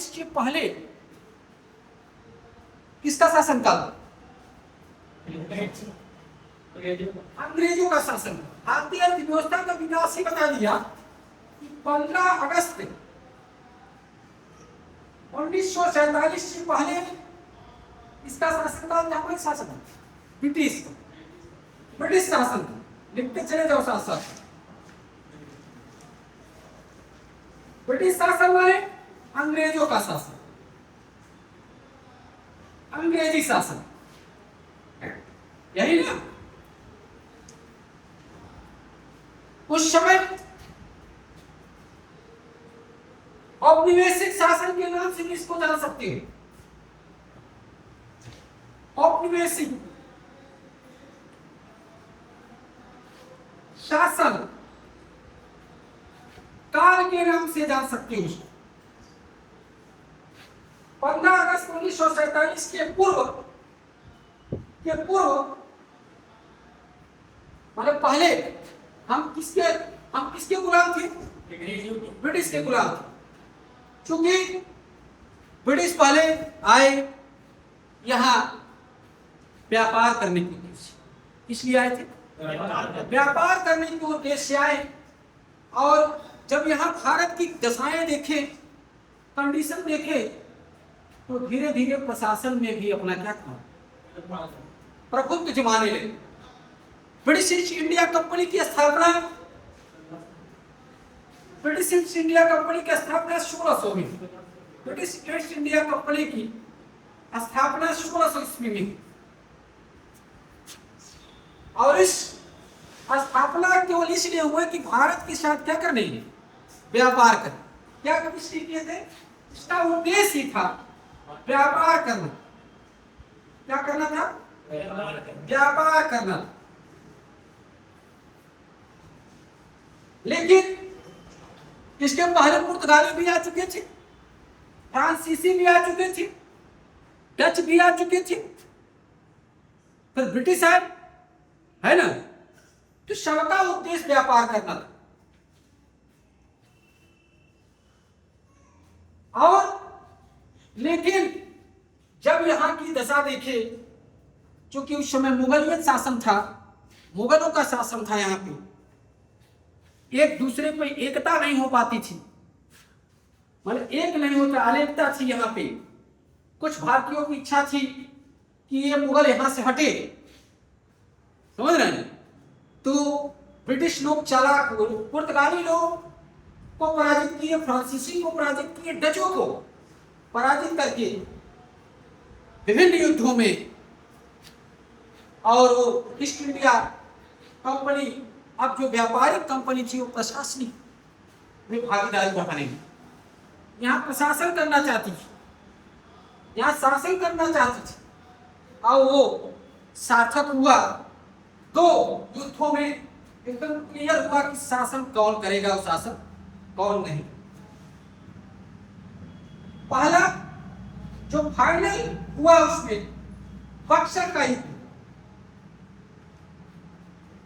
1747 के पहले किसका शासनकाल? अंग्रेजों का शासन। भारतीय अर्थव्यवस्था का विकास ही बता दिया कि 15 अगस्त 1947 से पहले इसका शासनकाल था। कोई शासन ब्रिटिश शासन। लिखते चले जाओ साथ साथ। ब्रिटिश शासन माने अंग्रेजों का शासन, अंग्रेजी शासन, यही ना। उस समय औपनिवेशिक शासन के नाम से इसको जान सकते हो। औपनिवेशिक शासन काल के नाम से जान सकते हो। 15 अगस्त 1947 के पूर्व मतलब पहले हम किसके गुलाम थे? ब्रिटिश के गुलाम थे। क्योंकि ब्रिटिश पहले आए यहाँ व्यापार करने के उद्देश्य। इसलिए आए थे व्यापार करने के उद्देश्य आए। और जब यहाँ भारत की दशाएं देखे, कंडीशन देखे, तो धीरे धीरे प्रशासन में भी अपना क्या था, प्रभुत्व जमाने लगे। ब्रिटिश ईस्ट इंडिया कंपनी की स्थापना 1600 में। ब्रिटिश ईस्ट इंडिया कंपनी की स्थापना 1600 ईस्वी में। और इस स्थापना केवल इसलिए हुआ कि भारत के साथ क्या करने, व्यापार कर। क्या कभी किए थे? इसका उद्देश्य ही था व्यापार करना। क्या करना था? व्यापार करना। लेकिन इसके पहले पुर्तगाली भी आ चुके थे, फ्रांसीसी भी आ चुके थे, डच भी आ चुके थे, फिर ब्रिटिश आए, है ना। तो सबका उद्देश्य व्यापार करना था। और लेकिन जब यहां की दशा देखे, क्योंकि उस समय मुगलियत शासन था, मुगलों का शासन था, यहाँ पे एक दूसरे पे एकता नहीं हो पाती थी, मतलब एक नहीं होता, अनेकता थी यहाँ पे। कुछ भारतीयों की इच्छा थी कि ये मुगल यहां से हटे, समझ रहे हैं। तो ब्रिटिश लोग चालाक, पुर्तगाली लोग को पराजित किए, फ्रांसीसी को पराजित किए, डचों को पराजित करके विभिन्न युद्धों में। और वो ईस्ट इंडिया कंपनी, अब जो व्यापारिक कंपनी थी, वो प्रशासनिक में भागीदारी बढ़ाने, यहाँ प्रशासन करना चाहती थी, यहाँ शासन करना चाहती थी। और वो सार्थक हुआ। 2 युद्धों में एकदम क्लियर हुआ कि शासन कौन करेगा और शासन कौन नहीं। पहला जो फाइनल हुआ उसमें बक्सर का युद्ध,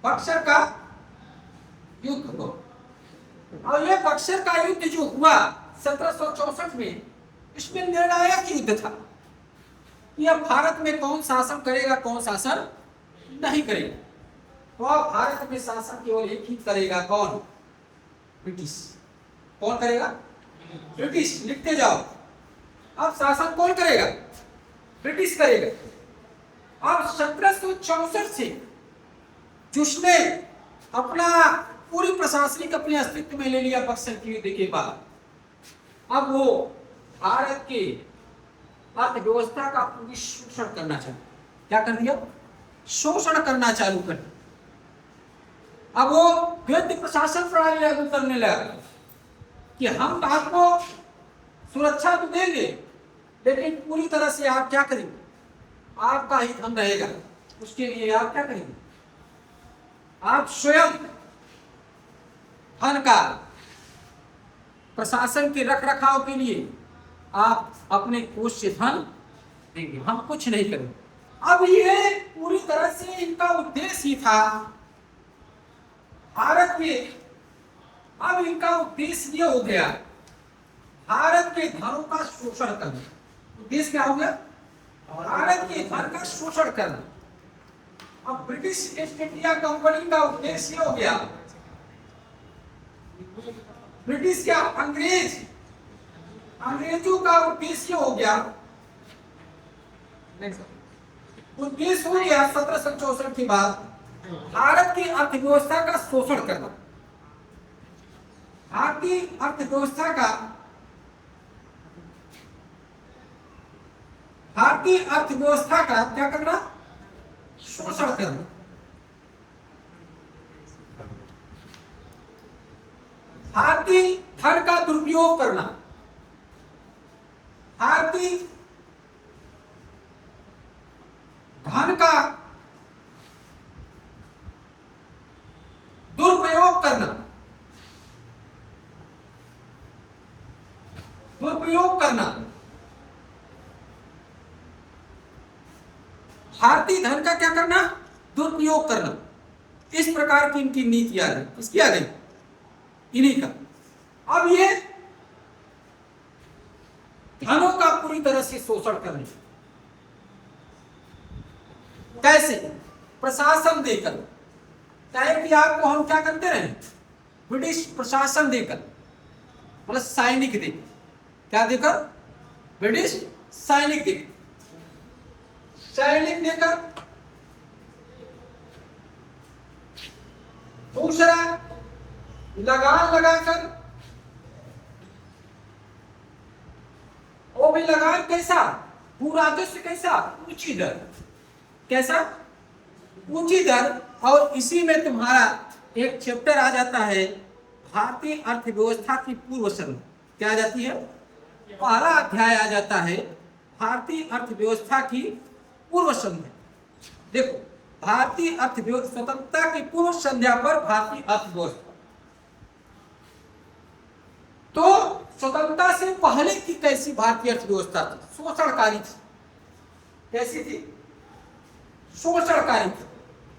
बक्सर का युद्ध हुआ। और ये बक्सर का युद्ध जो हुआ 1764 में, इसमें निर्णायक युद्ध था कि अब भारत में कौन शासन करेगा, कौन शासन नहीं करेगा। तो अब भारत में शासन केवल एक ही करेगा, कौन? ब्रिटिश। कौन करेगा? ब्रिटिश। लिखते जाओ। अब शासन कौन करेगा? ब्रिटिश करेगा। अब 1764 से जिसने अपना पूरी प्रशासनिक अपने अस्तित्व में ले लिया बक्सर के युद्ध के बाद, अब वो भारत के अर्थव्यवस्था का पूरी शोषण करना चालू। क्या कर दिया? शोषण करना चालू कर दिया। अब वो वैध प्रशासन प्रणाली लागू करने लगा कि हम आपको सुरक्षा तो देंगे, लेकिन पूरी तरह से आप क्या करेंगे, आपका ही धन रहेगा। उसके लिए आप क्या करेंगे? आप स्वयं धन का, प्रशासन के रख रखाव के लिए आप अपने कोष से धन देंगे, हम कुछ नहीं करेंगे। अब ये पूरी तरह से इनका उद्देश्य ही था भारत में। अब इनका उद्देश्य ये हो गया, भारत के धनों का शोषण करना। उद्देश्य क्या हो गया? भारत के धन का शोषण करना। अब ब्रिटिश ईस्ट इंडिया कंपनी का उद्देश्य हो गया, ब्रिटिश क्या, अंग्रेजों का उद्देश्य हो गया, उद्देश्य हो गया 1764 के बाद भारत की अर्थव्यवस्था का शोषण करना। भारतीय अर्थव्यवस्था का क्या करना? शोषण करना। भारतीय धन का दुरुपयोग करना, भारतीय धन का दुरुपयोग करना, भारतीय धन का क्या करना? दुरुपयोग करना। इस प्रकार की इनकी नीति आ गई। किसकी आ गई? इन्हीं का। अब ये धनों का पूरी तरह से शोषण करने, कैसे? प्रशासन देकर। चाहे कि आपको हम क्या करते रहे? ब्रिटिश प्रशासन देकर, मतलब सैनिक देकर। क्या देकर? ब्रिटिश सैनिक देकर। दूसरा, लगान लगाकर, वो भी लगान कैसा? भू-राजस्व कैसा? ऊंची दर। कैसा? ऊंची दर। और इसी में तुम्हारा एक चैप्टर आ जाता है, भारतीय अर्थव्यवस्था की पूर्व संध्या। क्या आ जाती है? पहला अध्याय आ जाता है, भारतीय अर्थव्यवस्था की पूर्व संध्या। देखो, भारतीय अर्थव्यवस्था, स्वतंत्रता की पूर्व संध्या पर भारतीय अर्थव्यवस्था। तो स्वतंत्रता से पहले की कैसी भारतीय अर्थव्यवस्था थी? शोषणकारी थी। कैसी थी? शोषणकारी थी।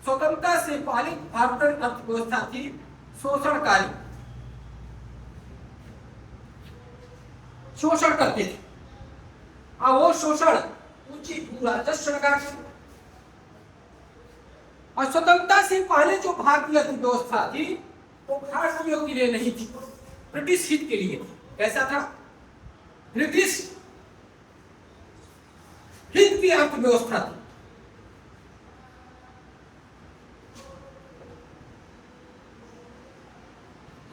स्वतंत्रता से पहले भारतीय अर्थव्यवस्था थी शोषणकारी, शोषण करते थे। अब वो शोषण ऊंची भू-राजस्व लगा के, और स्वतंत्रता से पहले जो भारतीय अर्थव्यवस्था थी वो भारतीयों के लिए नहीं थी, ब्रिटिश हित के लिए। कैसा था? ब्रिटिश हित की अर्थव्यवस्था थी।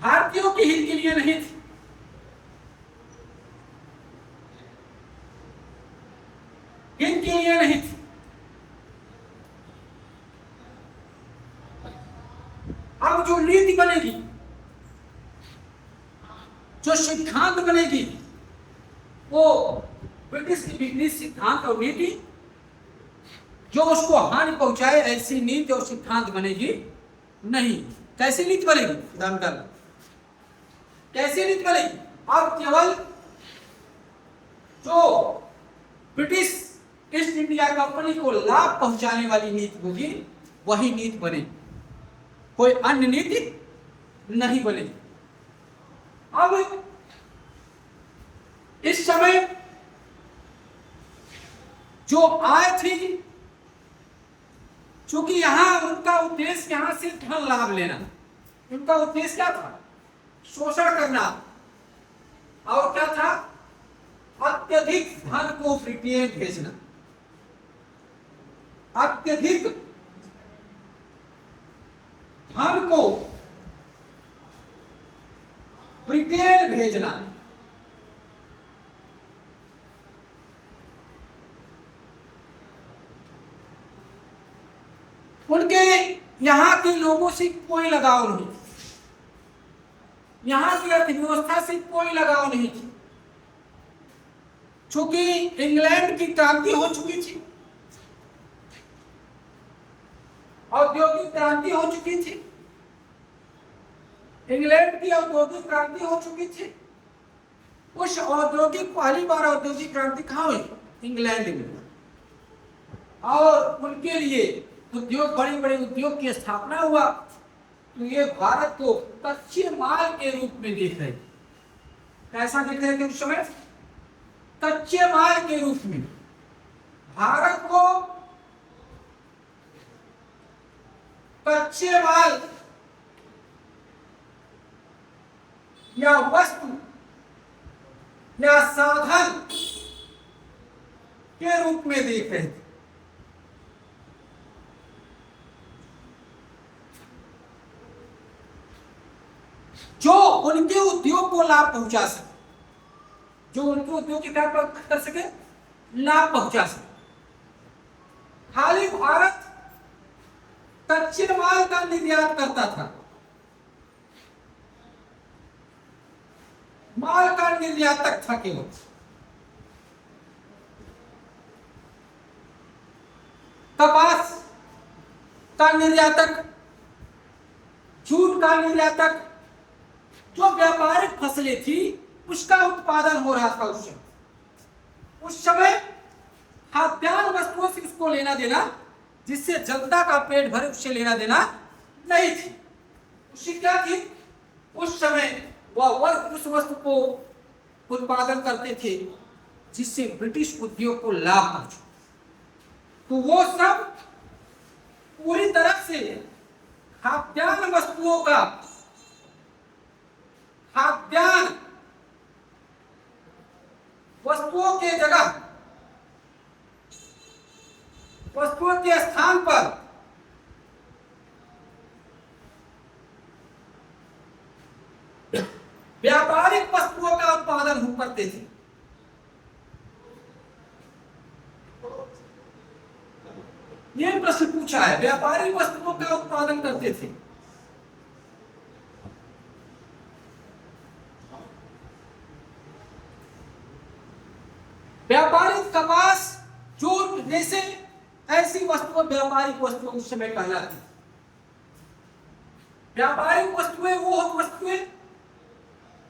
भारतीयों के हित के लिए नहीं थी। हित के लिए नहीं थी। अब जो नीति बनेगी, जो सिद्धांत बनेगी, वो ब्रिटिश की बिजनेस सिद्धांत और नीति, जो उसको हानि पहुंचाए, ऐसी नीति और सिद्धांत बनेगी नहीं। कैसी नीति बनेगी? ध्यान, कैसी नीति बनेगी? अब केवल जो ब्रिटिश ईस्ट इंडिया कंपनी को लाभ पहुंचाने वाली नीति होगी, वही नीति बनेगी, कोई अन्य नीति नहीं बनेगी। अब इस समय जो आय थी, चूंकि यहां उनका उद्देश्य यहां से धन लाभ लेना, उनका उद्देश्य क्या था? शोषण करना। और क्या था? अत्यधिक धन को ब्रिटेन भेजना, अत्यधिक धन को ब्रिटेन भेजना। उनके यहां के लोगों से कोई लगाव नहीं, यहां की अर्थव्यवस्था से कोई लगाव नहीं थी, चूंकि इंग्लैंड की क्रांति हो चुकी थी, औद्योगिक क्रांति हो चुकी थी, इंग्लैंड की औद्योगिक क्रांति हो चुकी थी। उस पहली बार औद्योगिक क्रांति कहां हुई? इंग्लैंड में। और उनके लिए उद्योग, बड़े बड़े उद्योग की स्थापना हुआ। तो ये भारत को कच्चे माल के रूप में देख रहे, ऐसा देख रहे थे उस समय कच्चे माल के रूप में भारत को कच्चे माल या वस्तु या साधन के रूप में देख रहे थे। जो उनके उद्योग को लाभ पहुंचा सके, जो उनके उद्योग की क्या कर सके, लाभ पहुंचा सके। खाली भारत कच्चे माल का निर्यात करता था, माल का निर्यातक था केवल। कपास का निर्यातक, जूट का निर्यातक, जो व्यापारिक फसलें थी उसका उत्पादन हो रहा था उस समय खाद्यान्न वस्तुओं से उसको लेना देना, जिससे जनता का पेट भरे, उससे लेना देना नहीं थी। उससे क्या थी, उस समय वह उस वस्तु को उत्पादन करते थे जिससे ब्रिटिश उद्योग को लाभ पहुंचा। तो वो सब पूरी तरह से खाद्यान्न वस्तुओं का, खाद्यान्न वस्तुओं के जगह, वस्तुओं के स्थान पर व्यापारिक वस्तुओं का उत्पादन हम करते थे। यह प्रश्न पूछा है, व्यापारिक वस्तुओं का उत्पादन करते थे। व्यापारिक कपास, जूट, रेशे, ऐसी वस्तुएं व्यापारिक वस्तुएं उस समय कहलाती। व्यापारिक वस्तुएं वो वस्तुएं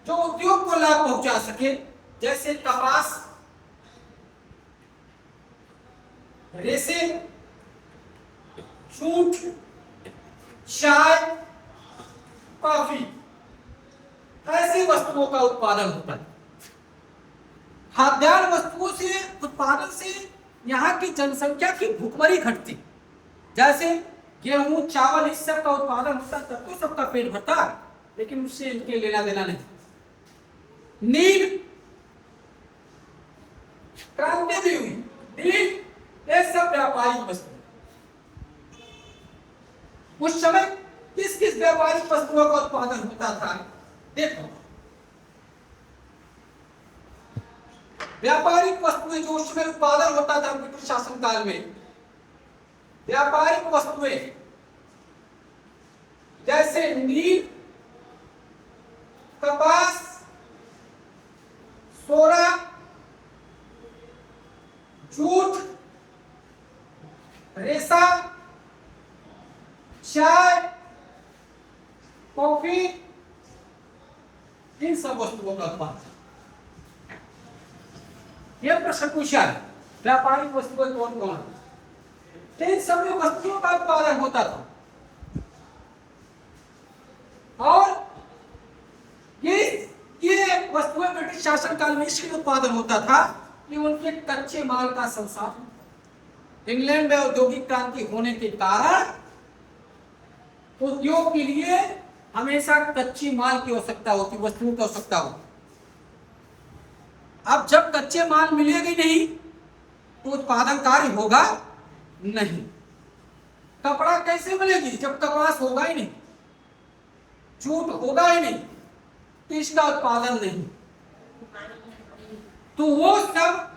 जो उद्योग को लाभ पहुंचा सके, जैसे कपास, रेशे, जूट, चाय, कॉफी, ऐसी वस्तुओं का उत्पादन होता है। खाद्यान्न वस्तुओं से उत्पादन से यहाँ की जनसंख्या की भुखमरी घटती। जैसे गेहूं, चावल, इस सब का उत्पादन होता तब तो सबका पेट भरता, लेकिन उससे इनके लेना देना नहीं। नील क्रांति भी हुई, नील, ये सब व्यापारिक वस्तु। उस समय किस किस व्यापारिक वस्तुओं का उत्पादन होता था देखो। व्यापारिक वस्तुएं जो उसमें उत्पादन होता था ब्रिटिश शासन काल में, व्यापारिक वस्तुएं जैसे नील, कपास, सोना, जूट, रेशा, चाय, कॉफी, इन सब वस्तुओं का उत्पादन। यह प्रश्न पूछा है, व्यापारिक वस्तुएं कौन कौन है? इन सभी वस्तुओं का उत्पादन होता था। और ये वस्तुएं ब्रिटिश शासन काल में इसलिए उत्पादन होता था कि उनके कच्चे माल का संसाधन, इंग्लैंड में औद्योगिक क्रांति होने के कारण उद्योग के लिए हमेशा कच्चे माल की आवश्यकता होती, वस्तुओं की आवश्यकता होती। अब जब कच्चे माल मिलेगा नहीं तो उत्पादन कार्य होगा नहीं। कपड़ा कैसे मिलेगी जब कपास होगा ही नहीं, जूट होगा ही नहीं, तो इसका उत्पादन नहीं। तो वो सब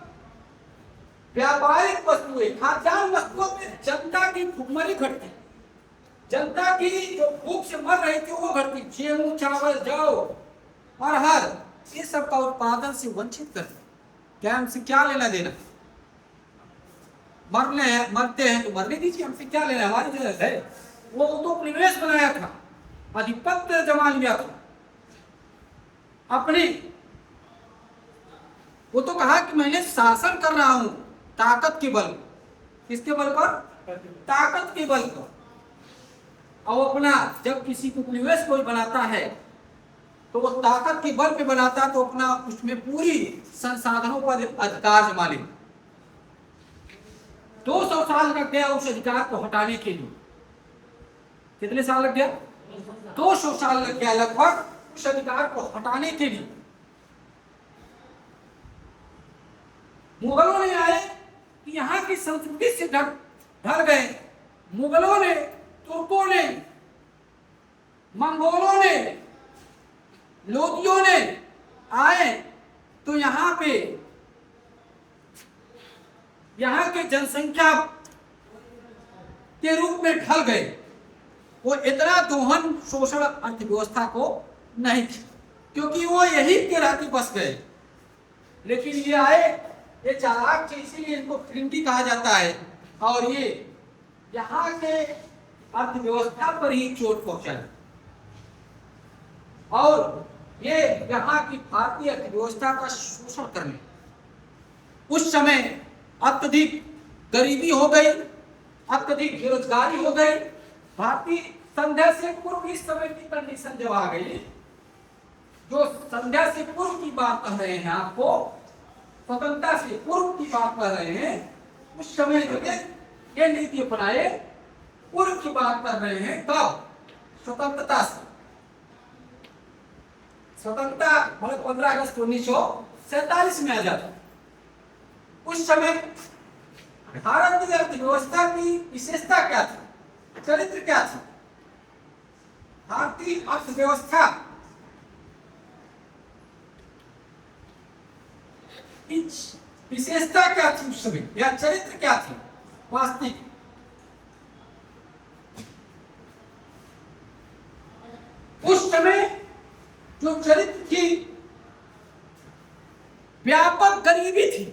व्यापारिक वस्तुएं, खाद्यान्न वस्तुओं में जनता की भुखमरी घटती, जनता की जो भूख से मर रही थी वो घटती। गेहूं, चावल, जौ, अरहर, ये सब का उत्पादन से वंचित कर दिया। क्या हमसे क्या लेना देना? मरते हैं तो मरने दीजिए, हमसे क्या लेना, हमारी जरूरत है। वो तो उपनिवेश बनाया था, अधिपत्य जमा लिया था अपने। वो तो कहा कि मैं शासन कर रहा हूं ताकत के बल। किसके बल पर? ताकत के बल पर। और अपना जब किसी को उपनिवेश कोई बनाता है तो वो ताकत के बल पे बनाता तो अपना उसमें पूरी संसाधनों पर अधिकार जमा ले। 200 साल लग गया उस अधिकार को हटाने के लिए। कितने साल लग गया? 200 साल लग गया लगभग उस अधिकार को हटाने के लिए। मुगलों ने आए कि यहाँ की संस्कृति से ढल गए। मुगलों ने, तुर्कों ने, मंगोलों ने, लोदियों ने आए तो यहाँ पे यहाँ के जनसंख्या के रूप में ढल गए। वो इतना दोहन शोषण अर्थव्यवस्था को नहीं थी, क्योंकि वो यही के रहते बस गए। लेकिन ये आए, ये चालाक थे, इसीलिए इनको फिरंगी कहा जाता है। और ये यहाँ के अर्थव्यवस्था पर ही चोट पहुंचाए और ये यहाँ की भारतीय अर्थव्यवस्था का शोषण करने। उस समय अत्यधिक गरीबी हो गई, अत्यधिक बेरोजगारी हो गई। भारतीय संध्या से पूर्व इस समय की कंडीशन जब आ गई, जो संध्या से पूर्व की बात कर रहे हैं, आपको स्वतंत्रता से पूर्व की बात कर रहे हैं, उस समय जो ये नीति अपनाए, पूर्व की बात कर रहे हैं। कब? स्वतंत्रता से। स्वतंत्रता मतलब 15 अगस्त 1947 में आजाद। उस समय भारत की अर्थव्यवस्था की विशेषता क्या थी, चरित्र क्या था? भारतीय अर्थव्यवस्था विशेषता क्या थी उस समय, या चरित्र क्या थी वास्तविक? उस समय जो चरित्र थी, व्यापक गरीबी थी,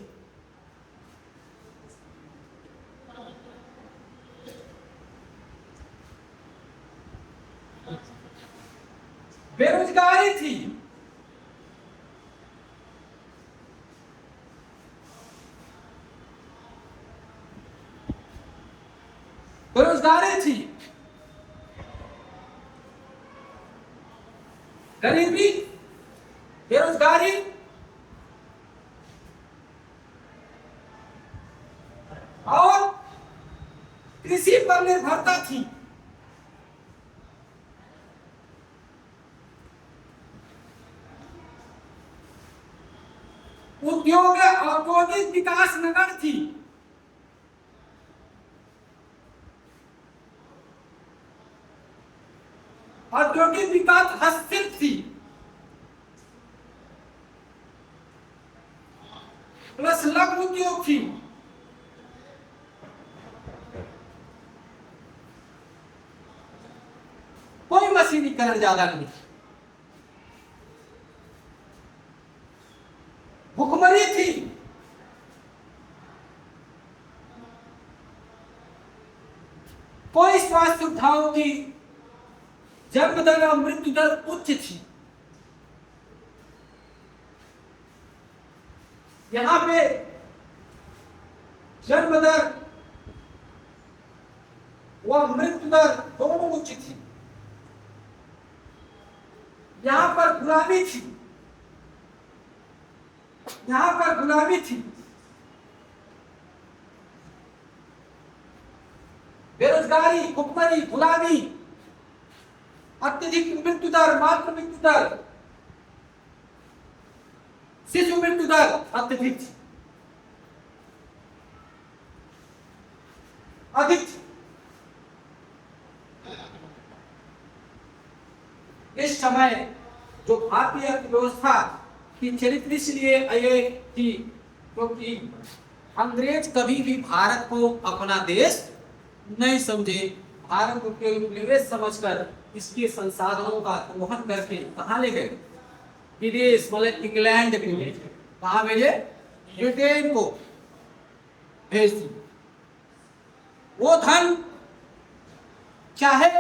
बेरोजगारी थी, बेरोजगारी थी, गरीबी, बेरोजगारी और कृषि पर निर्भरता थी। उद्योग औद्योगिक विकास नगर थी। औद्योगिक विकास हस्तशिल्प थी, प्लस लघु उद्योग थी। कोई मशीनीकरण ज्यादा नहीं, भुखमरी थी, कोई स्वास्थ्य सुविधाओं की, जन्म दर और मृत्यु दर उच्च थी। यहां पे जन्म दर व मृत्यु दर दोनों उच्च थी। यहां पर गुलामी थी, यहां पर गुलामी थी, बेरोजगारी, भुखमरी, गुलामी, अत्यधिक मृत्यु दर, मातृ मृत्यु दर, शिशु मृत्यु दर अत्यधिक थी, अधिक थी। इस समय जो भारतीय अर्थव्यवस्था की चरित्र इसलिए ये थी क्योंकि अंग्रेज कभी भी भारत को अपना देश नहीं समझे। भारत को केवल निवेश समझकर इसके संसाधनों का दोहन करके कहाँ ले गए? विदेश, मतलब इंग्लैंड में। कहाँ भेजे? ब्रिटेन को भेज दी। वो धन चाहे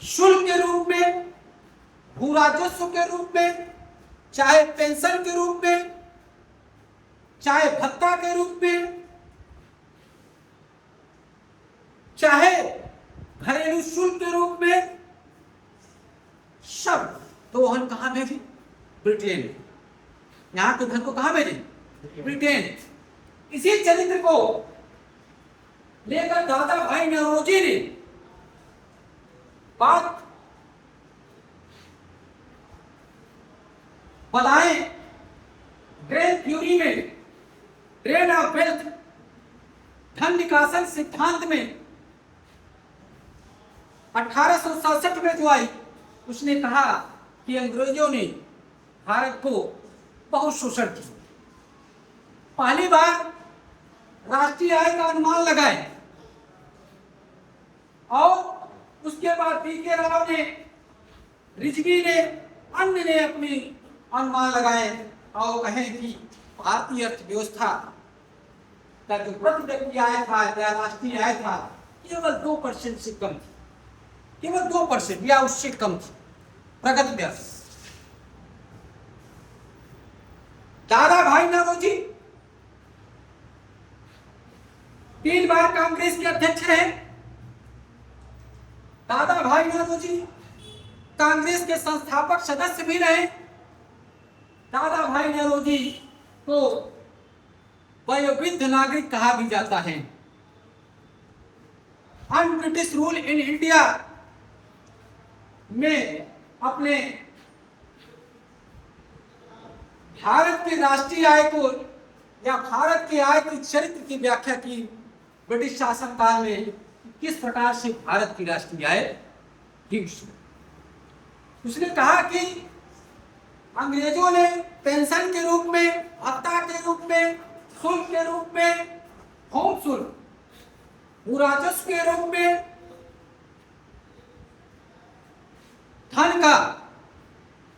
शुल्क के रूप में, भू राजस्व के रूप में, चाहे पेंशन के रूप में, चाहे भत्ता के रूप में, चाहे घरेलू शुल्क के रूप में, सब दोहन कहाँ भेजी? ब्रिटेन। यहाँ के धन को कहाँ भेजी? ब्रिटेन। इसी चरित्र को लेकर दादा भाई नौरोजी ने बात बताए ड्रेन थ्योरी में, ड्रेन ऑफ वेल्थ, धन निकासन सिद्धांत में 1867 में जो आई, उसने कहा कि अंग्रेजों ने भारत को बहुत शोषण किया। पहली बार राष्ट्रीय आय का अनुमान लगाए और उसके बाद पीके राव ने, रिजवी ने, अन्य ने अपनी अनुमान लगाए और कहे कि भारतीय अर्थव्यवस्था का जो प्रति व्यक्ति आय था या राष्ट्रीय आय था केवल 2% से कम थी, केवल 2% या उससे कम थी प्रगति दर। दादा भाई नौरोजी 3 बार कांग्रेस के अध्यक्ष रहे। दादा भाई नौरोजी कांग्रेस के संस्थापक सदस्य भी रहे। दादा भाई नौरोजी को वयोवृद्ध नागरिक कहा भी जाता है। Un British rule in India में अपने भारत के राष्ट्रीय आय को या भारत के आय के चरित्र की व्याख्या की ब्रिटिश शासनकाल में, किस प्रकार से भारत की राष्ट्रीय आय थी। उसने कहा कि अंग्रेजों ने पेंशन के रूप में, भत्ता के रूप में, शुल्क के रूप में, होम शुल्क, राजस्व के रूप में धन का,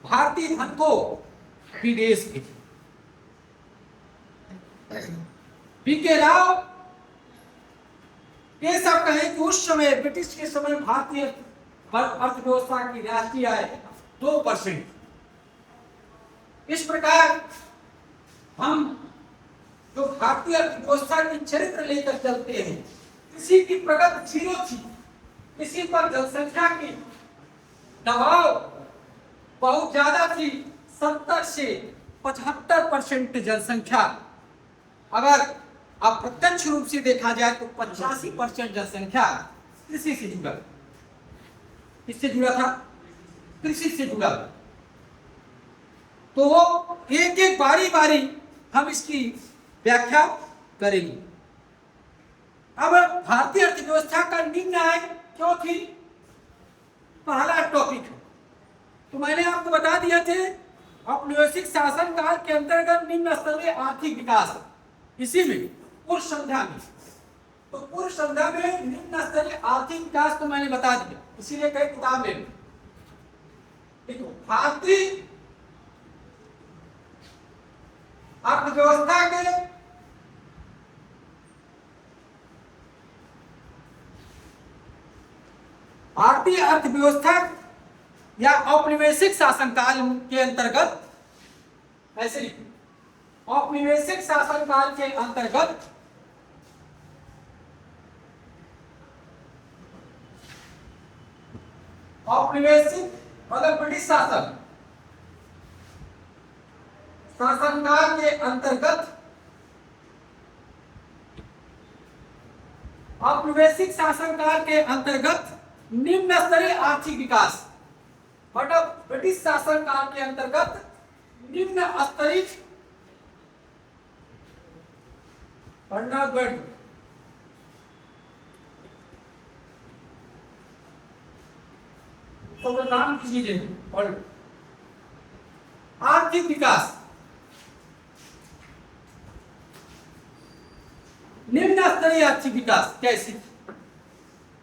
भारतीय धन को विदेश भेजा। पीके राव ये सब कहे कि उस समय ब्रिटिश के समय भारतीय अर्थव्यवस्था की राष्ट्रीय आय 2%। इस प्रकार हम जो भारतीय अर्थव्यवस्था की चरित्र लेकर चलते हैं, किसी की प्रगति 0 थी, किसी पर जनसंख्या की दबाव बहुत ज्यादा थी। 70 से 75% जनसंख्या, अगर अप्रत्यक्ष रूप से देखा जाए तो 85% जनसंख्या कृषि से जुड़ा। किससे जुड़ा था? कृषि से जुड़ा। तो एक एक बारी बारी हम इसकी व्याख्या करेंगे। अब भारतीय अर्थव्यवस्था का निम्न आय क्यों थी, पहला टॉपिक है। तो मैंने आपको बता दिया थे औपनिवेशिक शासनकाल के अंतर्गत निम्न स्तरीय आर्थिक विकास, इसी में पूर्व संध्या में, तो पूर्व संध्या में निम्न स्तरीय आर्थिक विकास को मैंने बता दिया, इसीलिए कई किताब में भारतीय अर्थव्यवस्था के भारतीय अर्थव्यवस्था या औपनिवेशिक शासनकाल के अंतर्गत, ऐसे लिखो, औपनिवेशिक शासनकाल के अंतर्गत औपनिवेशिक मतलब ब्रिटिश शासनकाल के अंतर्गत औपनिवेशिक शासनकाल के अंतर्गत निम्न स्तरीय आर्थिक विकास, मतलब ब्रिटिश शासनकाल के अंतर्गत निम्न स्तरीय तो नाम कीजिए आर्थिक विकास, निम्न स्तरीय आर्थिक विकास कैसे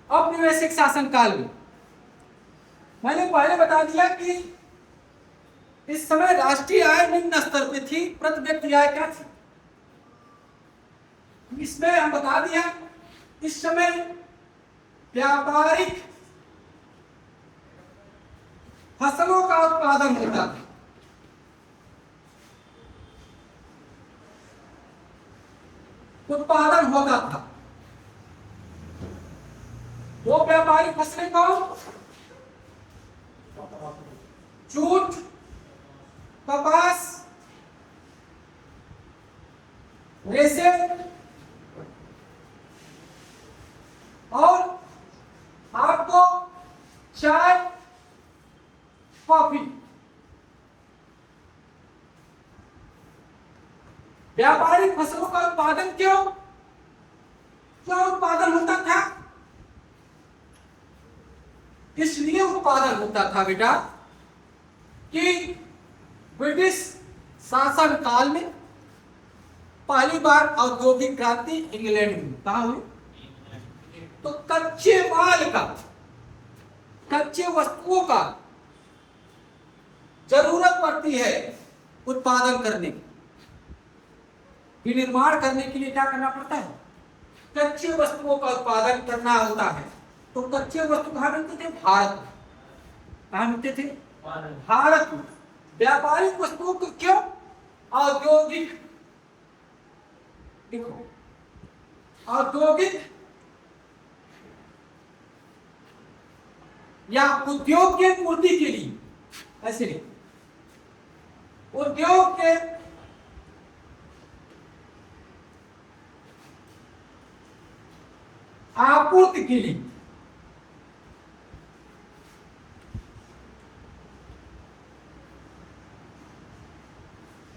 औपनिवेशिक शासनकाल में। मैंने पहले बता दिया कि इस समय राष्ट्रीय आय निम्न स्तर पे थी, प्रति व्यक्ति आय क्या थी, इसमें हम बता दिया इस समय व्यापारिक फसलों का उत्पादन होता था। उत्पादन होता था, वो व्यापारिक फसलें कौन? जूट, कपास, रेशम और आपको चाय, कॉफी। व्यापारिक फसलों का उत्पादन क्यों क्यों उत्पादन होता था? इसलिए उत्पादन होता था बेटा कि ब्रिटिश शासन काल में पहली बार औद्योगिक क्रांति इंग्लैंड में कहा हुई, तो कच्चे माल का, कच्चे वस्तुओं का जरूरत पड़ती है उत्पादन करने की। विनिर्माण करने के लिए क्या करना पड़ता है? कच्चे वस्तुओं का उत्पादन करना होता है। तो कच्चे वस्तु कहाँ मिलते थे? भारत में। कहाँ मिलते थे? भारत में। व्यापारिक वस्तुओं को क्यों? औद्योगिक, देखो औद्योगिक या उद्योग के पूर्ति के लिए, ऐसे नहीं, उद्योग के आपूर्ति के लिए।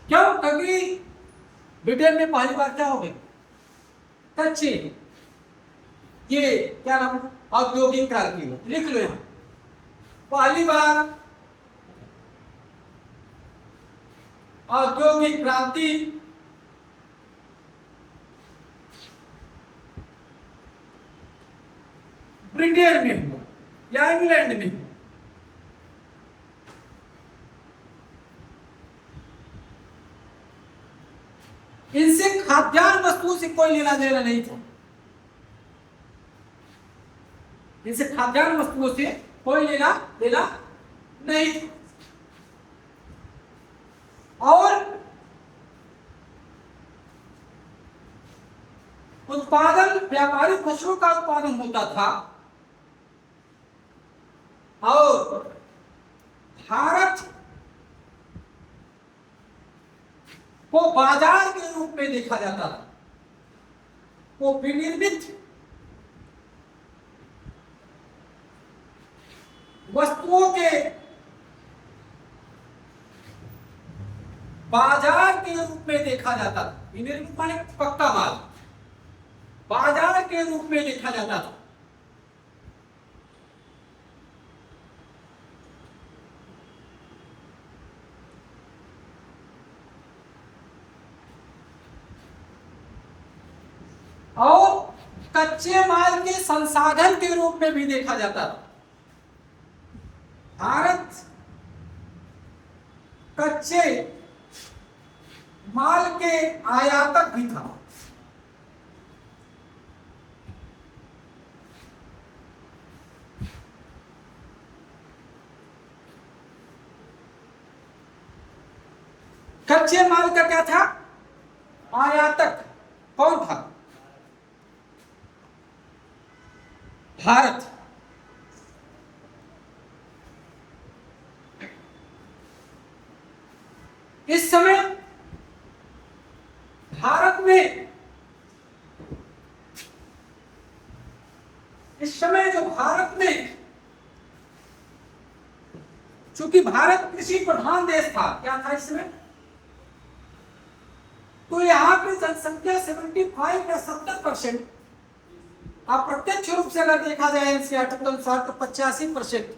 क्यों? क्योंकि ब्रिटेन में पहली बार क्या हो गया? कच्चे, ये क्या नाम है? औद्योगिक क्रांति। लिख लो यहां, पहली बार औद्योगिक क्रांति ब्रिटेन में हुआ या इंग्लैंड में हुआ। इनसे खाद्यान्न वस्तुओं से कोई लेना देना नहीं था। इनसे खाद्यान्न वस्तुओं से कोई लेना देना नहीं था। और उत्पादन, व्यापारिक फसलों का उत्पादन होता था और भारत को बाजार के रूप में देखा जाता था। वो विनिर्मित वस्तुओं के बाजार के रूप में देखा जाता था। विनिर्मित माने पक्का माल, बाजार के रूप में देखा जाता था। और कच्चे माल के संसाधन के रूप में भी देखा जाता था। भारत कच्चे माल के आयातक भी था। कच्चे माल का क्या था? आयातक। कौन था? भारत। इस समय भारत में, इस समय जो भारत में, चूंकि भारत कृषि प्रधान देश था, क्या था इस समय? तो यहां पे जनसंख्या 75 या 70%, अप्रत्यक्ष रूप से अगर देखा जाए एनसीईआरटी के अनुसार तो 85%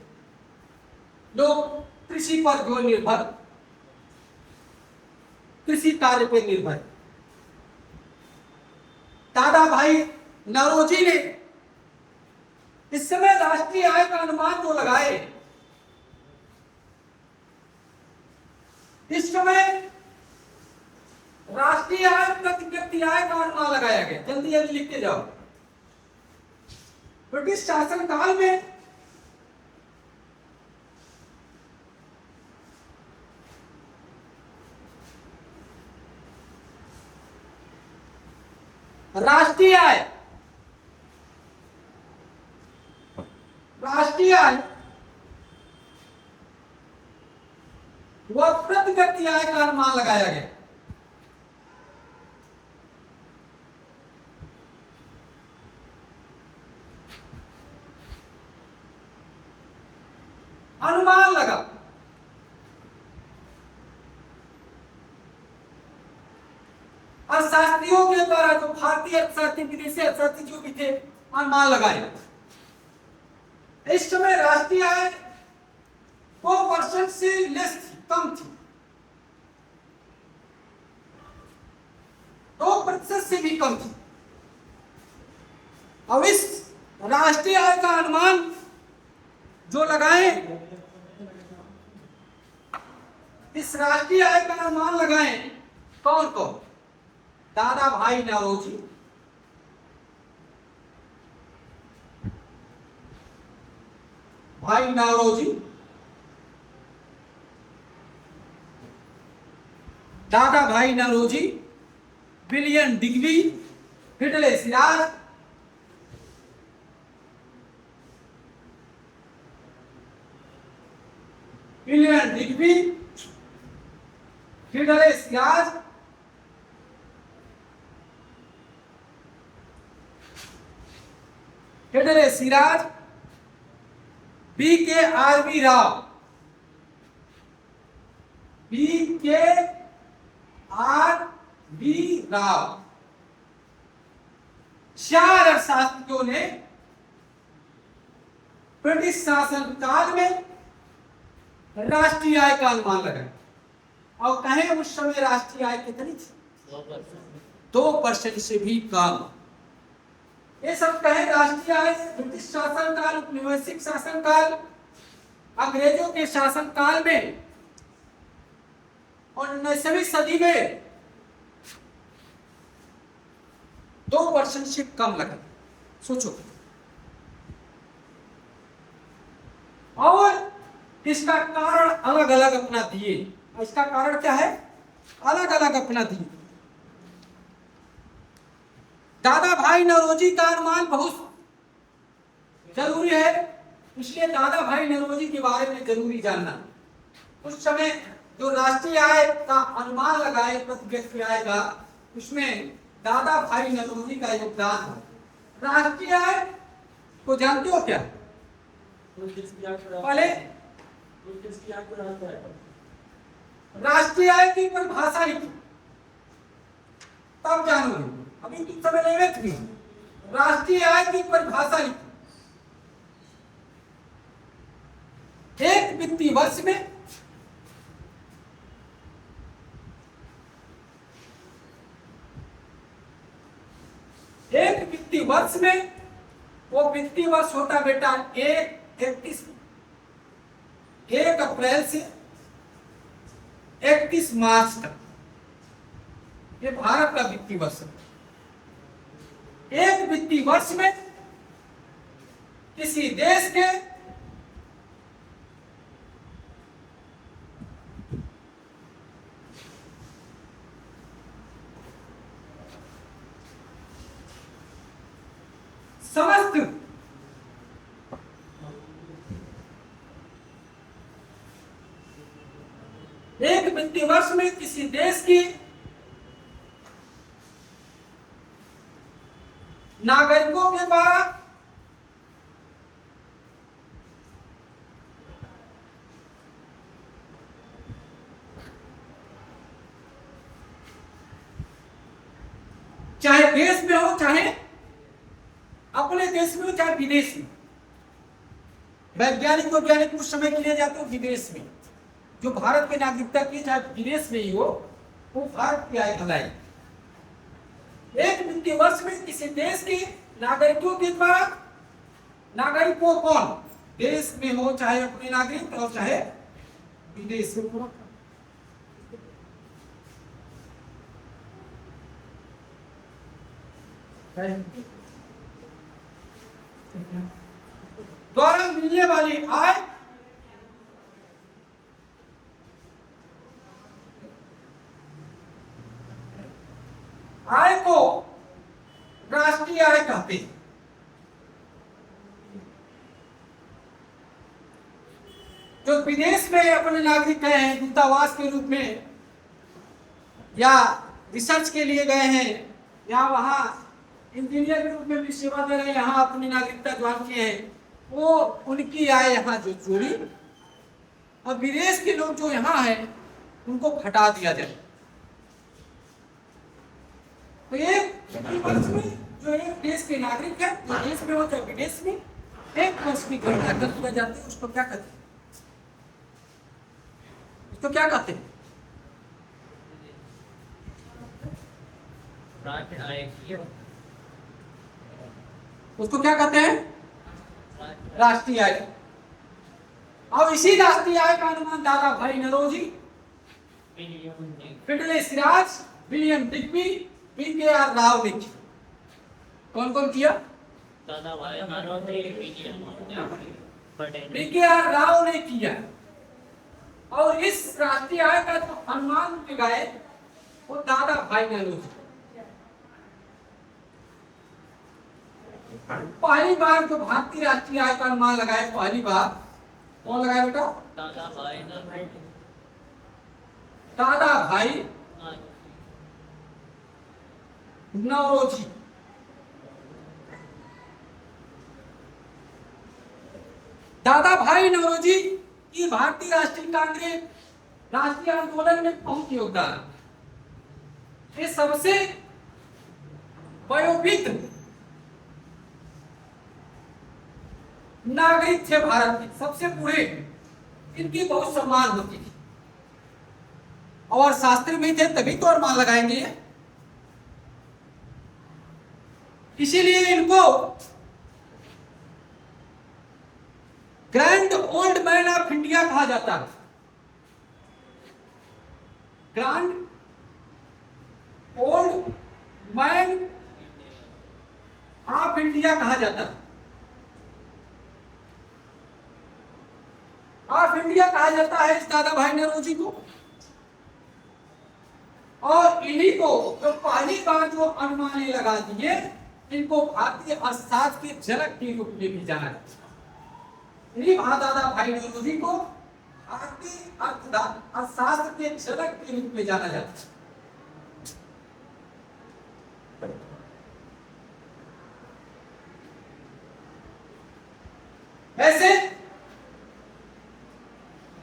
लोग कृषि पर निर्भर, कृषि कार्य पर निर्भर। दादा भाई नौरोजी ने इस समय राष्ट्रीय आय का अनुमान जो लगाए, इस समय राष्ट्रीय आय प्रति व्यक्ति आय का अनुमान लगाया गया। जल्दी जल्दी लिखते जाओ। ब्रिटिश शासन काल में राष्ट्रीय आय, राष्ट्रीय आय अनुमान लगा। अर्थशास्त्रियों के द्वारा, जो भारतीय अर्थशास्त्री, विदेशी अर्थशास्त्री जो भी थे, अनुमान लगाए। इस समय राष्ट्रीय आय 2% से लेस थी, कम थी, 2% से भी कम थी। अब इस राष्ट्रीय आय का अनुमान जो लगाए, इस राष्ट्रीय आय का अनुमान लगाए कौन कौन? दादा भाई नौरोजी, भाई Naoroji, Dadabhai Naoroji, William Digby, Findlay Shirras, William Digby, Findlay Shirras, Findlay Shirras, BKRB Rao, BKRB Rao, 4 अर्थशास्त्रियों ने ब्रिटिश शासन काल में राष्ट्रीय आय का अनुमान लगाया। और कहें उस समय राष्ट्रीय आय कितनी थी? 2% से भी कम। ये सब कहें राष्ट्रीय आय ब्रिटिश शासनकाल, औपनिवेशिक शासनकाल, अंग्रेजों के शासनकाल में 19वीं सदी में 2% से कम लगा। सोचो। और इसका कारण अलग अलग अपना दिए। इसका कारण क्या है? अलग अलग अपना दिए। दादा भाई नौरोजी का अनुमान बहुत जरूरी है, इसलिए दादा भाई नौरोजी के बारे में जरूरी जानना। उस समय जो राष्ट्रीय आय का अनुमान लगाए प्रति व्यक्ति आय का, उसमें दादा भाई नौरोजी का योगदान है। राष्ट्रीय आय को जानते हो क्या? पहले राष्ट्रीय आय की परिभाषा लिखी, तब जानोगे। अभी तुम समय नहीं व्यक्त भी। राष्ट्रीय आय की परिभाषा लिखी। एक वित्तीय वर्ष में वो वित्तीय वर्ष होता बेटा 1 अप्रैल से 31 मार्च तक। ये भारत का वित्तीय वर्ष है। एक वित्तीय वर्ष में किसी देश के समस्त एक वित्तीय वर्ष में किसी देश की नागरिकों के द्वारा चाहे देश में हो, चाहे अपने देश में हो, चाहे विदेश में। वैज्ञानिक कुछ समय के लिए जाते हो विदेश में, जो भारत की नागरिकता की चाहे विदेश में ही हो, वो भारत की आय कहलाई। एक वित्तीय वर्ष में किसी देश के नागरिकों के द्वारा, नागरिकों कौन? देश में हो, चाहे अपने नागरिक और चाहे विदेश में, द्वारा मिलने वाली आय को राष्ट्रीय आय कहते हैं। जो विदेश में अपने नागरिक गए हैं दूतावास के रूप में, या रिसर्च के लिए गए हैं, या वहां इंजीनियर के रूप में भी सेवा दे रहे हैं, यहाँ अपनी नागरिकता ग्रहण किए हैं, वो उनकी आय यहाँ जो जोड़ी अब विदेश के लोग जो यहाँ हैं उनको हटा दिया जाए। तो एक वर्ष में जो एक देश के नागरिक है, देश में हो चाहे विदेश में, एक वर्ष की गणना कर दिया जाती है। उसको क्या कहते हैं? उसको क्या कहते हैं? उसको क्या कहते हैं? राष्ट्रीय आय। अब इसी राष्ट्रीय आय का अनुमान Dadabhai Naoroji, Findlay Shirras, William Digby, BKR Rao ने किया। कौन कौन किया? BKR राव ने किया। और इस राष्ट्रीय आय का जो अनुमान लगाए वो दादा भाई नौरोजी। पहली बार जो भारतीय राष्ट्रीय आय का अनुमान लगाए, पहली बार कौन लगाया बेटा? दादा भाई नौरोजी। दादा भाई नौरोजी की भारतीय राष्ट्रीय कांग्रेस राष्ट्रीय आंदोलन में बहुत योगदान। ये सबसे वयोवृद्ध नागरिक थे भारत के, सबसे बूढ़े। इनकी बहुत सम्मान होती थी और शास्त्री भी थे, तभी तो अनुमान लगाएंगे। इसीलिए इनको grand old man of India कहा जाता है। Grand old man of India कहा जाता है। ऑफ इंडिया कहा जाता है इस दादा भाई नौरोजी को। और इन्हीं को जो पहली बार जो अनुमान लगा दिए, इनको भारतीय अर्थशास्त्र के जनक के रूप में भी जाना जाता है। इन्हीं दादा भाई नौरोजी को भारतीय अर्थशास्त्र के जनक के रूप में जाना जाता है। ऐसे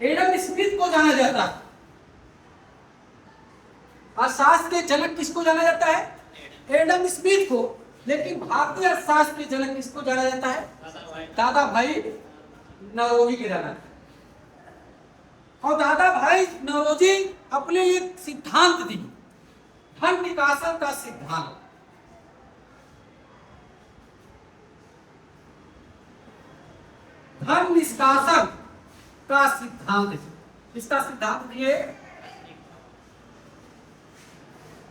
एडम स्मिथ को जाना जाता है। अर्थशास्त्र के जनक किसको जाना जाता है? एडम स्मिथ को। लेकिन भारतीय अर्थशास्त्र के जनक किसको जाना जाता है? दादा भाई नौरोजी के जाना। और दादा भाई नौरोजी अपने एक सिद्धांत दी, धन निकासन का सिद्धांत। धन निष्कासन का सिद्धांत, इसका सिद्धांत दिए,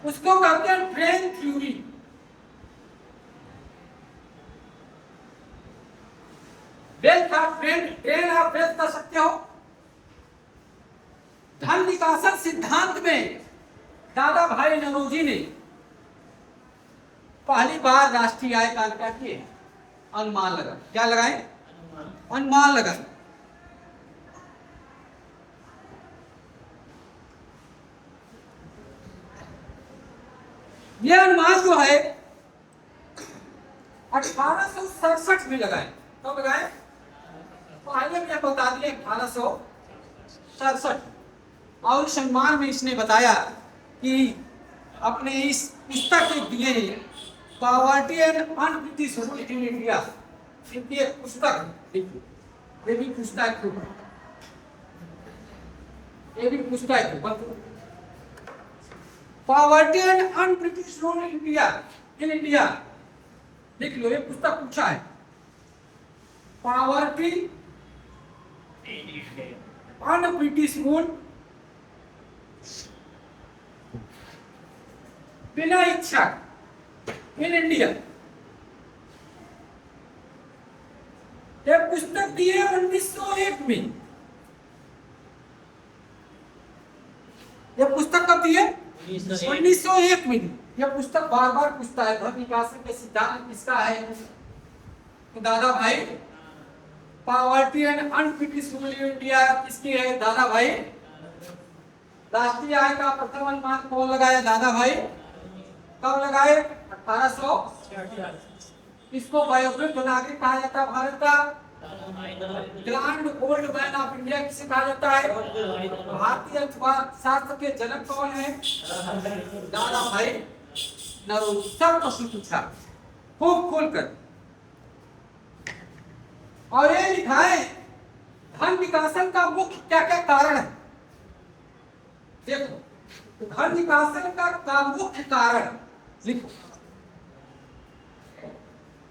उसको कहते हैं train theory. Wealth of train of wealth कर सकते हो। धन निकासन सिद्धांत में दादा भाई नौरोजी ने पहली बार राष्ट्रीय आय का क्या किए? अनुमान लगा। क्या लगाए? अनुमान लगा। यह अनुमान जो है 1867 में लगाए। कब लगाए? पहले मैं बता दिया 1867। और इस अनुमान में इसने बताया कि अपने इस पुस्तक के दिए poverty and un-British rule in India, इनकी एक पुस्तक, ये भी पुस्तक poverty and un-British rule in India लिख लो। ये पुस्तक पूछा है पॉवर्टी अनब्रिटिश रूल बिना इच्छा इन इंडिया। ये पुस्तक दी है 1901 में। यह पुस्तक कब दी है? 1901 में। यह पुस्तक बार बार पूछता है धन निकासन के सिद्धांत किसका है? तो दादा भाई poverty and un-British rule in India किसकी है? दादा भाई। राष्ट्रीय आय का प्रथम अनुमान कौन लगाया? दादा भाई। कब लगाए? 1800। इसको वयोवृद्ध नागरिक कहा जाता है भारत का। Grand old man of India किसे कहा जाता है? भारतीय अर्थशास्त्र के जनक कौन है? दादा भाई नौरोजी। सब प्रश्न पूछा खूब खोलकर। और ये लिखा है धन निकासन का मुख्य क्या क्या कारण है। देखो धन निकासन का मुख्य कारण लिखो।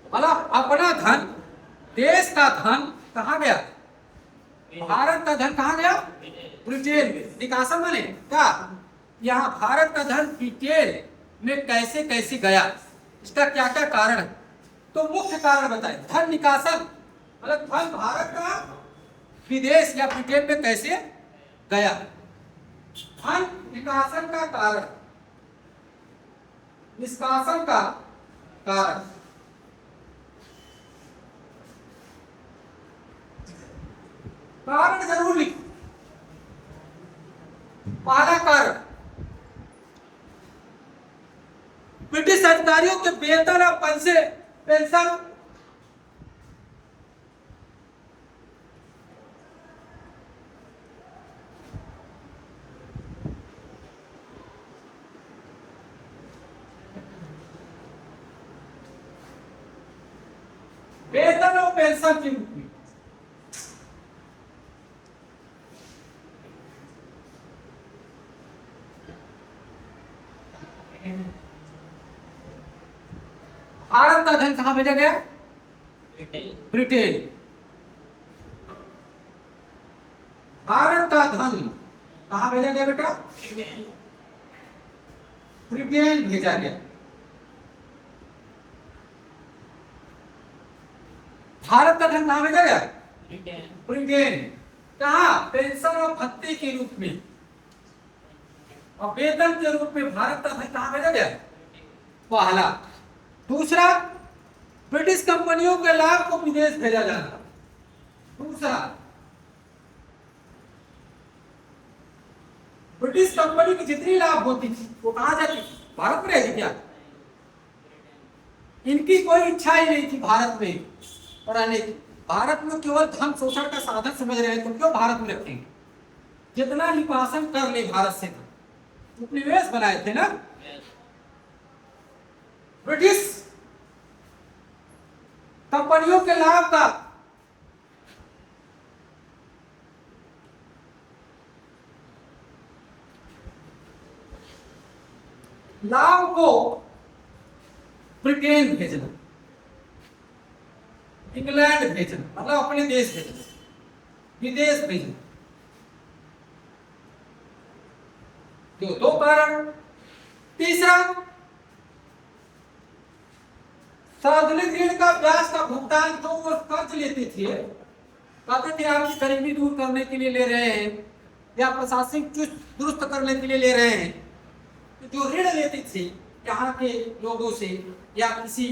मतलब अपना धन, देश का धन कहाँ गया? भारत का धन कहाँ गया? ब्रिटेन में। निकासन माने क्या? यहाँ भारत का धन ब्रिटेन में कैसे कैसे गया, इसका क्या क्या कारण है। तो मुख्य कारण बताए। धन निकासन मतलब धन भारत का विदेश या ब्रिटेन में कैसे गया। धन निकासन का कारण, निष्कासन का कारण। कारण जरूर लिखो। पहला कारण ब्रिटिश अधिकारियों के वेतन और पेंशन। वेतन और पेंशन के रूप में भारत का धन कहां भेजा गया? ब्रिटेन। भारत का धन कहां भेजा गया बेटा? ब्रिटेन भेजा गया। भारत का धन कहां भेजा गया? ब्रिटेन। कहा? पेंशन और भत्ते के रूप में और वेतन के रूप में भारत का धन कहां भेजा गया? पहला। दूसरा, ब्रिटिश कंपनियों के लाभ को विदेश भेजा जाना। दूसरा, ब्रिटिश कंपनी की जितनी लाभ होती थी वो कहां जाती थी? भारत में रहती क्या? इनकी कोई इच्छा ही नहीं थी भारत में रहने की। भारत में केवल धन शोषण का साधन समझ रहे हैं, तो क्यों भारत में रखेंगे? जितना निष्कासन कर ले भारत से उपनिवेश बनाए थे ना ब्रिटिश कंपनियों के लाभ का लाभ को ब्रिटेन भेजना, इंग्लैंड भेजना, मतलब अपने देश भेजना, विदेश भेजना। दो कारण। तीसरा, सार्वजनिक ऋण का ब्याज का भुगतान तो वो कर्ज लेते थे, कहते थे आपकी गरीबी दूर करने के लिए ले रहे हैं या प्रशासनिक चुस्त दुरुस्त करने के लिए ले रहे हैं। तो जो ऋण लेते थे यहाँ के लोगों से या किसी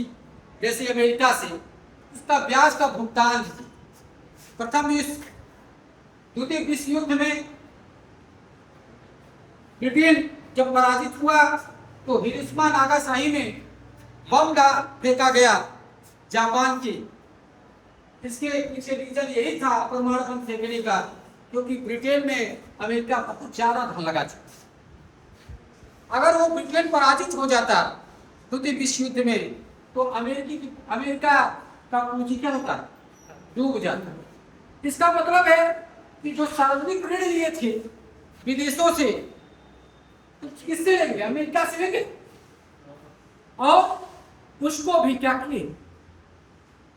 जैसे अमेरिका से, उसका ब्याज का भुगतान प्रथम द्वितीय विश्व युद्ध में ब्रिटेन जब पराजित हुआ तो हिरोशिमा नागासाकी में बम फेंका गया जापान की। इसके पीछे रीजन यही था परमाणु बम फेंकने का, क्योंकि ब्रिटेन में अमेरिका बहुत ज्यादा धन लगा था। अगर वो ब्रिटेन पराजित हो जाता द्वितीय विश्व युद्ध में तो अमेरिका का पूंजी क्या होता? डूब जाता। इसका मतलब है कि जो सार्वजनिक ऋण लिए थे विदेशों से, तो किससे लेंगे? अमेरिका से लेंगे। और उसको भी क्या किए?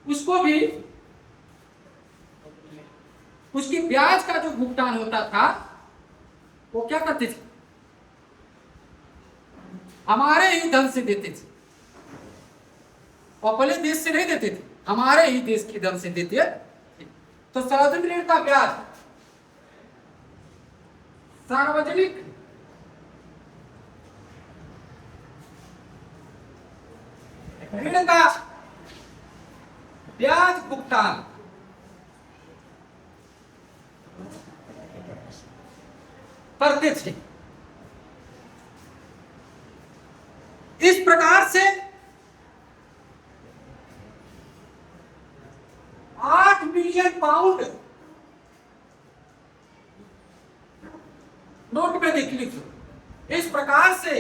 उसको भी उसकी ब्याज का जो भुगतान होता था वो क्या करते थे? हमारे ही धन से देते थे, और अपने देश से नहीं देते थे, हमारे ही देश के धन से देते थे। तो सार्वजनिक ऋण का ब्याज, सार्वजनिक ऋण का ब्याज भुगतान करते थे। इस प्रकार से 8 मिलियन पाउंड, नोट में देख लीजिए। इस प्रकार से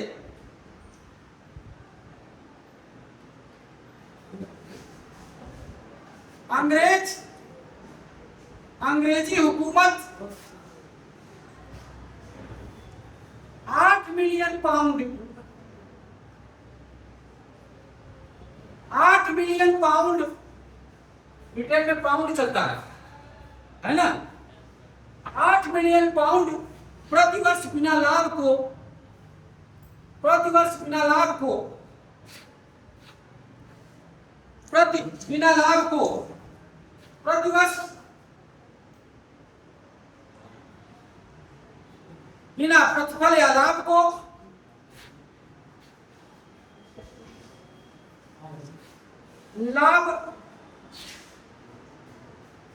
अंग्रेजी हुकूमत 8 million pound, 8 million pound, Britain में पाउंड चलता है ना, 8 मिलियन पाउंड प्रतिवर्ष बिना लाभ को, प्रतिवर्ष बिना लाभ को, बिना लाभ को, प्रतिवर्ष बिना प्रतिफल या लाभ को लाभ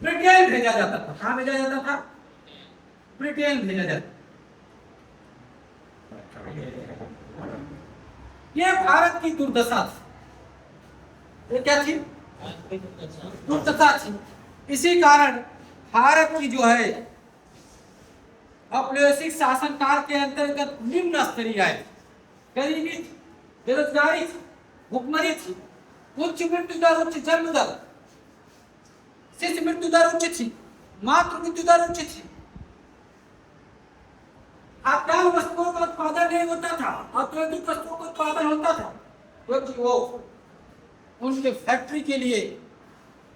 ब्रिटेन भेजा जाता था। कहां भेजा जाता था? ब्रिटेन भेजा जाता। यह भारत की दुर्दशा थी। ये क्या थी? दुर्दशा थी। इसी कारण भारत की जो है औपनिवेशिक शासन काल के अंतर्गत निम्न स्तरीय है, गरीबी थी, बेरोजगारी थी, भुखमरी थी, उच्च मृत्यु दर, उच्च जन्म दर, शिशु मृत्यु दर उच्च थी, मातृ मृत्यु दर उच्च थी, खाद्यान्न वस्तुओं का उत्पादन नहीं होता था, औद्योगिक वस्तुओं का उत्पादन होता था, क्योंकि वो उनके फैक्ट्री के लिए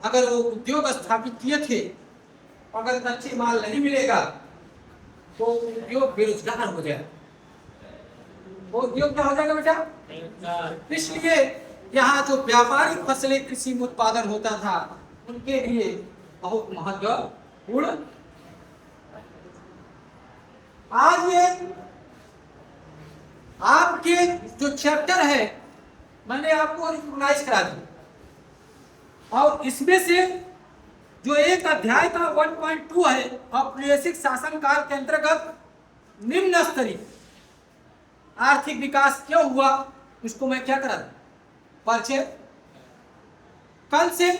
अगर वो उद्योग स्थापित किए थे, अगर कच्चे माल नहीं मिलेगा तो उद्योग बेरोजगार हो जाए। वो उद्योग क्या हो जाएगा बेटा? इसलिए यहाँ जो व्यापारिक फसलें कृषि में उत्पादन होता था उनके लिए बहुत महत्वपूर्ण। आज ये आपके जो चैप्टर है मैंने आपको रिकॉग्नाइज करा दिया, और इसमें से जो एक अध्याय का 1.2 है औपनिवेशिक शासन काल के अंतर्गत निम्न स्तरीय आर्थिक विकास क्यों हुआ, उसको मैं क्या करा दूं? परिचय। कल से